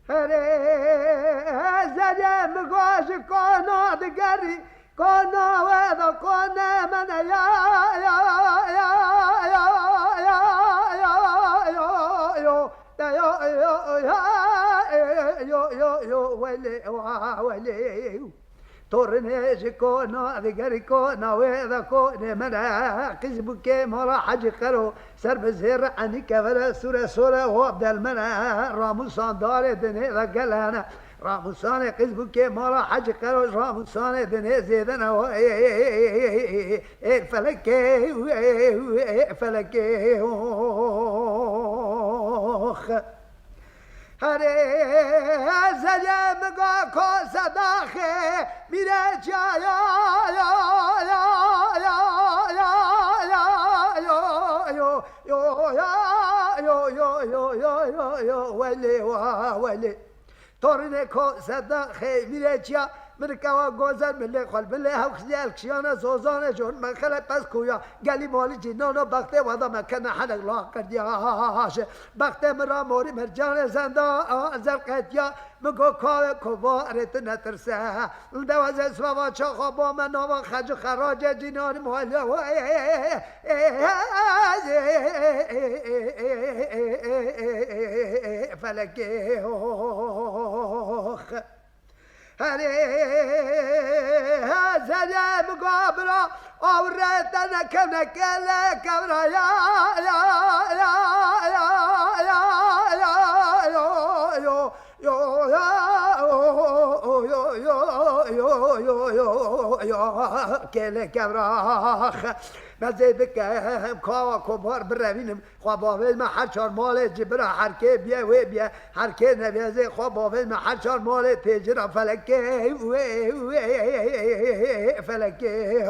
هره زدم گوش کنا دگری کنا و دا کنا من یا یا یا یا یا یا یا یا ولی ولی تورنيش كونا ذكر كونا وإذا كونا منا قزبك مرا حج قرو سر بزهر عني كفر سورة سورة وابدا المنا راموسان دار دني ذكلنا راموسان قزبك مرا حج قرو راموسان دني زيدنا فلك فلك هره زلم گا کو صداخه میره جا یا یا یا یا یا یا یا یا یا یا ولی ولی تورنه کو صداخه میره جا مرکوا گوزن ملی خال بله هوخزی الکشیانا زوزانه جون من خلق پس کویا گلی مالی جنانو بخته ودا مکن حلق لا کردیاش بخته مرا موری مرجان زندا زرقت یا مگو کاوه کوارت نترسه دوازه سوا چا خوابا من نوا خج خراج جنان مالیا فلکه هره زلم قابرا أورتنا كنا كلا كبرا يا يا يا يا يا يا يا كلا كبرا مزيدك كوا كبار برابينم خواباول ما حشر مال جبرا حركه بيا وبيا حركه نبيزه خواباول ما حشر مال تجرا فلكه فلكه